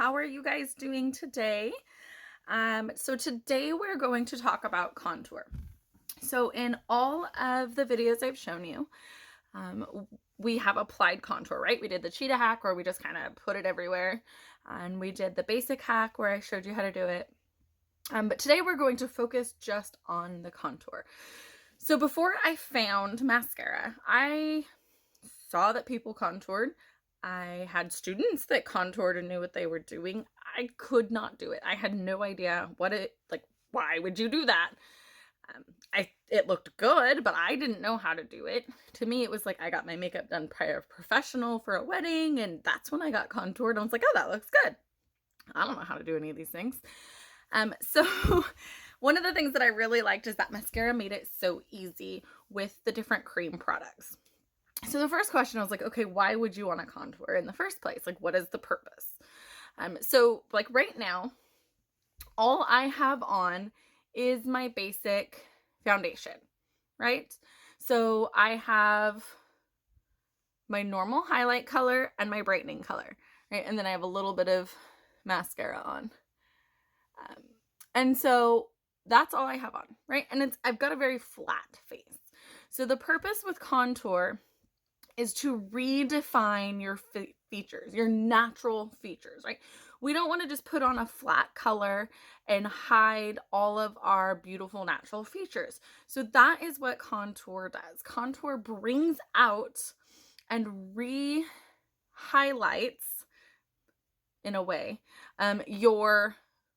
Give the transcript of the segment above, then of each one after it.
How are you guys doing today? So today we're going to talk about contour. So in all of the videos I've shown you, we have applied contour, right? We did the cheetah hack where we just kind of put it everywhere. And we did the basic hack where I showed you how to do it. But today we're going to focus just on the contour. So before I found mascara, I saw that people contoured. I had students that contoured and knew what they were doing. I could not do it. I had no idea why would you do that? It looked good, but I didn't know how to do it. To me, it was like I got my makeup done prior a professional for a wedding, and that's when I got contoured. I was like, oh, that looks good. I don't know how to do any of these things. So one of the things that I really liked is that mascara made it so easy with the different cream products. So the first question I was like, okay, why would you want to contour in the first place? Like, what is the purpose? So like right now, all I have on is my basic foundation, right? So I have my normal highlight color and my brightening color, right? And then I have a little bit of mascara on. And so that's all I have on, right? And I've got a very flat face. So the purpose with contour is to redefine your features, your natural features, right? We don't want to just put on a flat color and hide all of our beautiful natural features. So that is what contour does. Contour brings out and re-highlights, in a way, your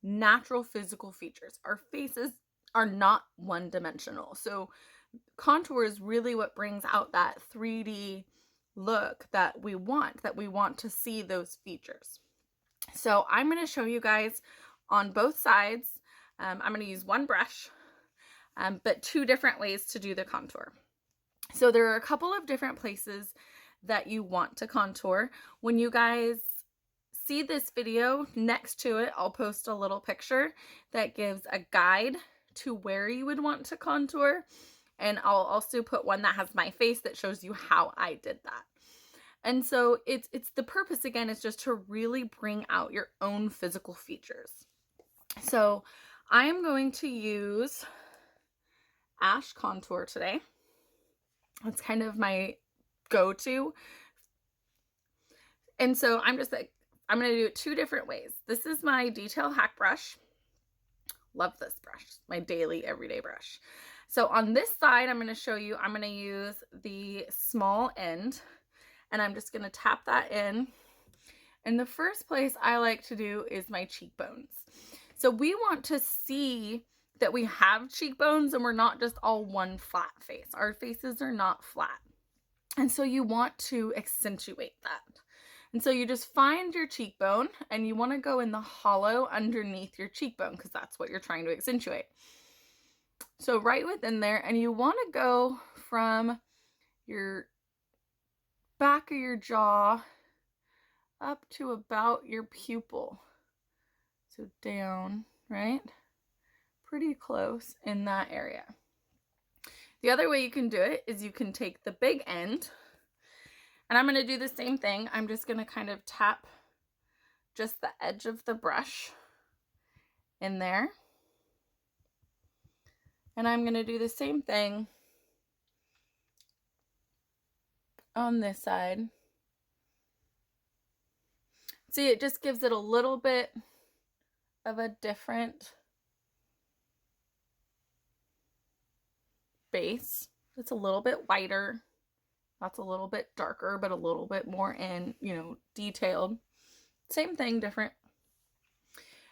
natural physical features. Our faces are not one-dimensional. So contour is really what brings out that 3D look that we want to see those features. So I'm going to show you guys on both sides. I'm going to use one brush, but two different ways to do the contour. So there are a couple of different places that you want to contour. When you guys see this video, next to it, I'll post a little picture that gives a guide to where you would want to contour. And I'll also put one that has my face that shows you how I did that. And so it's the purpose, again, is just to really bring out your own physical features. So I'm going to use Ash Contour today. That's kind of my go-to. And so I'm going to do it two different ways. This is my detail hack brush. Love this brush, my daily, everyday brush. So on this side, I'm going to show you, I'm going to use the small end, and I'm just going to tap that in. And the first place I like to do is my cheekbones. So we want to see that we have cheekbones and we're not just all one flat face. Our faces are not flat. And so you want to accentuate that. And so you just find your cheekbone and you want to go in the hollow underneath your cheekbone because that's what you're trying to accentuate. So right within there, and you want to go from your back of your jaw up to about your pupil. So down, right? Pretty close in that area. The other way you can do it is you can take the big end, and I'm going to do the same thing. I'm just going to kind of tap just the edge of the brush in there. And I'm going to do the same thing on this side. See, it just gives it a little bit of a different base. It's a little bit whiter. That's a little bit darker, but a little bit more detailed. Same thing, different.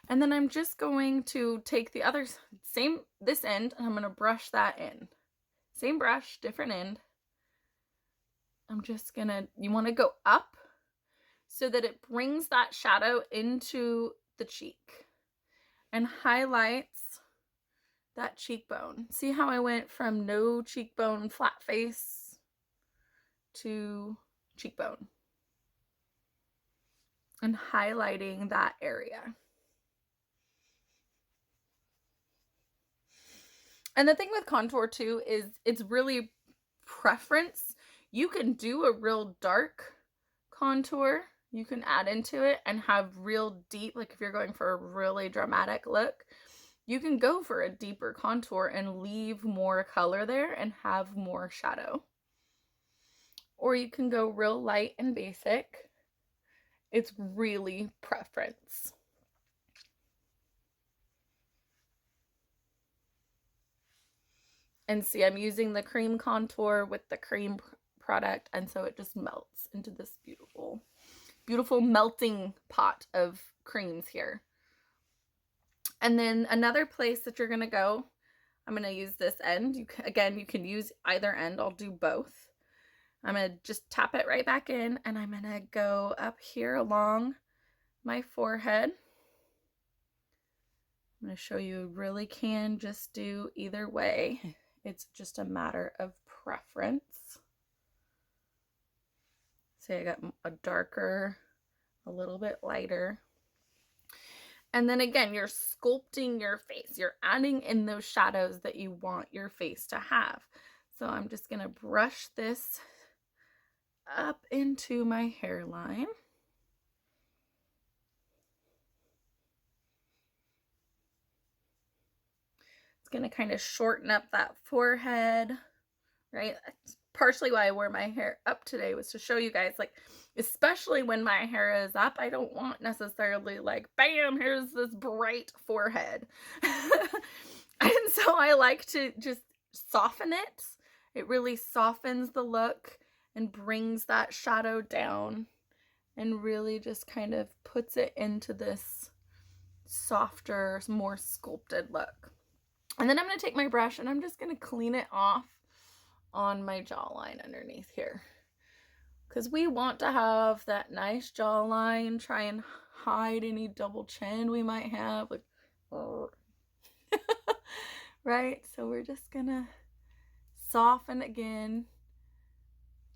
And then I'm just going to take the other this end, and I'm going to brush that in. Same brush, different end. I'm just going to, you want to go up so that it brings that shadow into the cheek and highlights that cheekbone. See how I went from no cheekbone, flat face to cheekbone? And highlighting that area. And the thing with contour too is it's really preference. You can do a real dark contour. you can add into it and have real deep, like if you're going for a really dramatic look, you can go for a deeper contour and leave more color there and have more shadow. Or you can go real light and basic. It's really preference. And see, I'm using the cream contour with the cream product, and so it just melts into this beautiful, beautiful melting pot of creams here. And then another place that you're gonna go, I'm gonna use this end. You can use either end. I'll do both. I'm gonna just tap it right back in, and I'm gonna go up here along my forehead. I'm gonna show you really can just do either way. It's just a matter of preference. See, I got a darker, a little bit lighter. And then again, you're sculpting your face. You're adding in those shadows that you want your face to have. So I'm just gonna brush this up into my hairline. It's gonna kind of shorten up that forehead, right? That's partially why I wore my hair up today, was to show you guys, like, especially when my hair is up, I don't want necessarily like, bam, here's this bright forehead. And so I like to just soften it. It really softens the look and brings that shadow down and really just kind of puts it into this softer, more sculpted look. And then I'm going to take my brush and I'm just going to clean it off on my jawline underneath here, because we want to have that nice jawline, try and hide any double chin we might have, like, right? So we're just gonna soften again,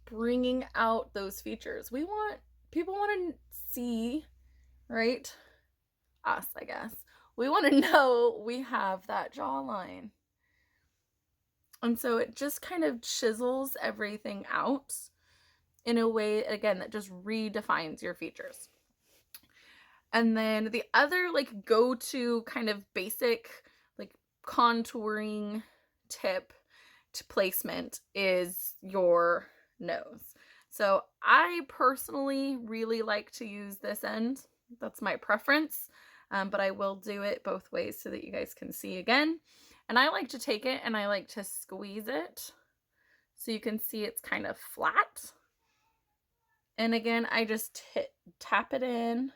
bringing out those features. People want to see, right? Us, I guess. We want to know we have that jawline. And so it just kind of chisels everything out in a way, again, that just redefines your features. And then the other, like, go-to kind of basic, like, contouring tip to placement is your nose. So I personally really like to use this end. That's my preference, but I will do it both ways so that you guys can see again. And I like to take it and I like to squeeze it so you can see it's kind of flat. And again, I just tap it in,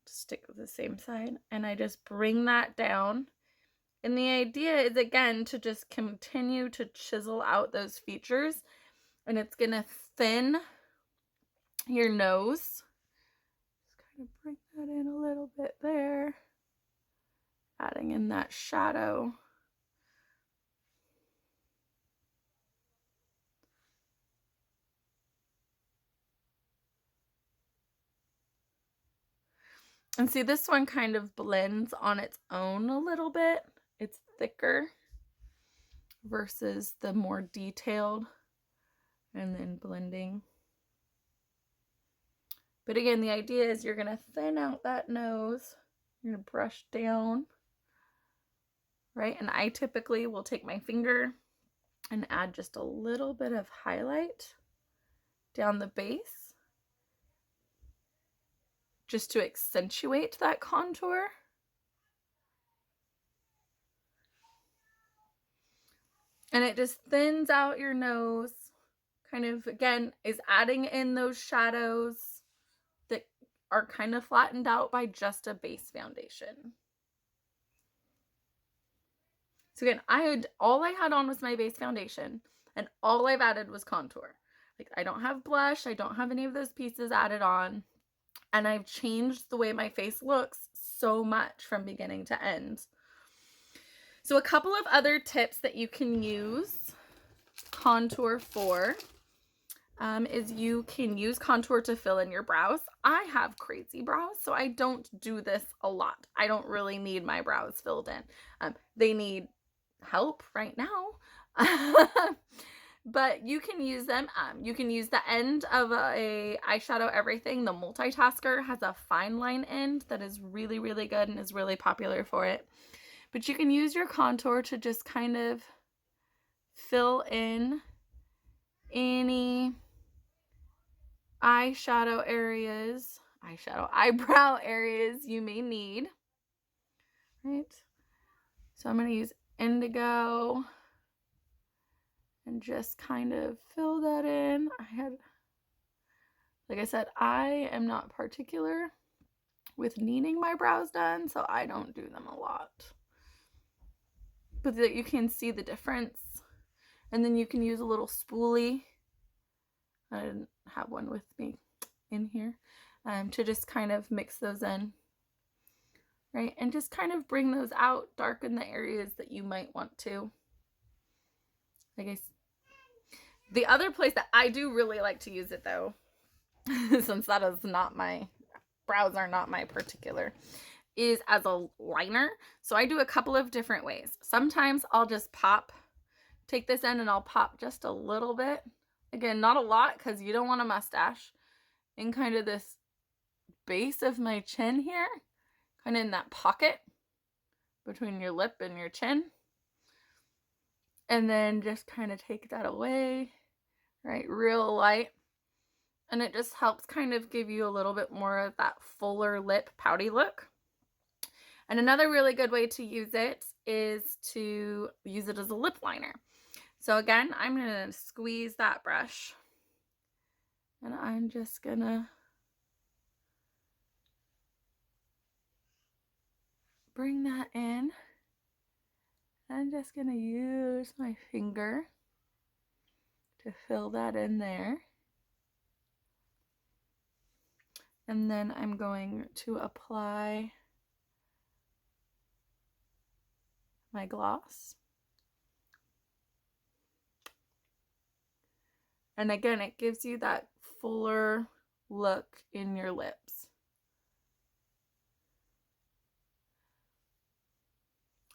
stick with the same side, and I just bring that down. And the idea is, again, to just continue to chisel out those features, and it's gonna thin your nose. Just kind of bring that in a little bit there, adding in that shadow. And see, this one kind of blends on its own a little bit. It's thicker versus the more detailed and then blending. But again, the idea is you're gonna thin out that nose. You're gonna brush down, right? And I typically will take my finger and add just a little bit of highlight down the base, just to accentuate that contour. And it just thins out your nose, kind of, again, is adding in those shadows that are kind of flattened out by just a base foundation. So again, all I had on was my base foundation, and all I've added was contour. Like, I don't have blush, I don't have any of those pieces added on, and I've changed the way my face looks so much from beginning to end. So a couple of other tips that you can use contour for is you can use contour to fill in your brows. I have crazy brows, so I don't do this a lot. I don't really need my brows filled in. They need help right now. but you can use them. You can use the end of a eyeshadow everything. The multitasker has a fine line end that is really, really good and is really popular for it. But you can use your contour to just kind of fill in any eyebrow areas you may need, right? So I'm going to use indigo and just kind of fill that in. Like I said, I am not particular with needing my brows done, so I don't do them a lot. But that you can see the difference. And then you can use a little spoolie. I didn't have one with me in here. To just kind of mix those in. Right? And just kind of bring those out, darken the areas that you might want to. I guess the other place that I do really like to use it though, since that is not my, brows are not my particular, is as a liner. So I do a couple of different ways. Sometimes I'll just take this end and I'll pop just a little bit. Again, not a lot because you don't want a mustache. In kind of this base of my chin here, kind of in that pocket between your lip and your chin. And then just kind of take that away, right? Real light. And it just helps kind of give you a little bit more of that fuller lip pouty look. And another really good way to use it is to use it as a lip liner. So again, I'm going to squeeze that brush. And I'm just going to bring that in. I'm just going to use my finger to fill that in there. And then I'm going to apply my gloss. And again, it gives you that fuller look in your lips.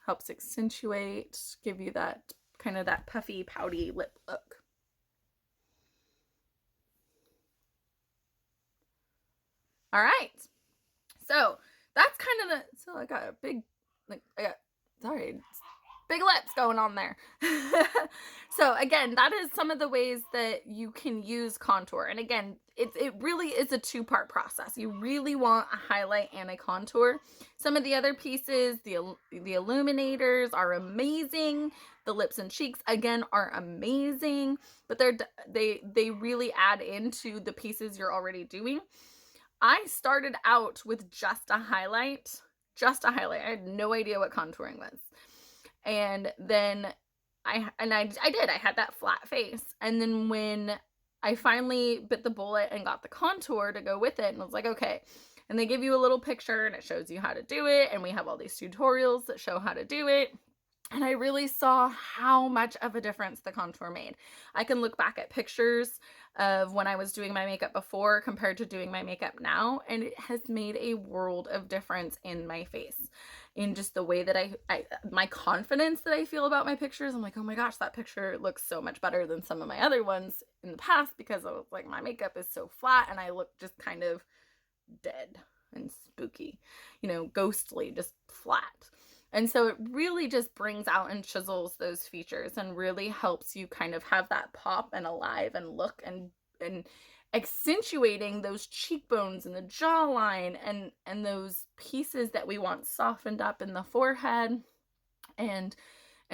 Helps accentuate, give you that kind of that puffy, pouty lip look. All right. So that's kind of so I got a big, big lips going on there. So again, that is some of the ways that you can use contour. And again, it really is a two-part process. You really want a highlight and a contour. Some of the other pieces, the illuminators are amazing. The lips and cheeks, again, are amazing. But they really add into the pieces you're already doing. I started out with just a highlight. I had no idea what contouring was. And then I had that flat face. And then when I finally bit the bullet and got the contour to go with it, and I was like, okay. And they give you a little picture and it shows you how to do it. And we have all these tutorials that show how to do it. And I really saw how much of a difference the contour made. I can look back at pictures of when I was doing my makeup before compared to doing my makeup now, and it has made a world of difference in my face, in just the way that my confidence that I feel about my pictures. I'm like, oh my gosh, that picture looks so much better than some of my other ones in the past, because I was like, my makeup is so flat and I look just kind of dead and spooky, ghostly, just flat. And so it really just brings out and chisels those features and really helps you kind of have that pop and alive and look and accentuating those cheekbones and the jawline and those pieces that we want softened up in the forehead, and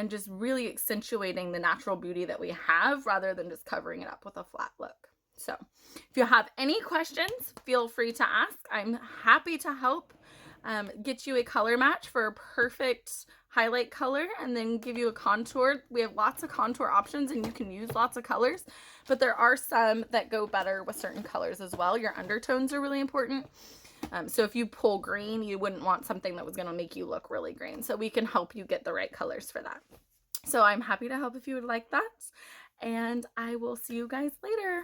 just really accentuating the natural beauty that we have rather than just covering it up with a flat look. So if you have any questions, feel free to ask. I'm happy to help get you a color match for a perfect highlight color and then give you a contour. We have lots of contour options and you can use lots of colors, but there are some that go better with certain colors as well. Your undertones are really important. So if you pull green, you wouldn't want something that was going to make you look really green. So we can help you get the right colors for that. So I'm happy to help if you would like that. And I will see you guys later.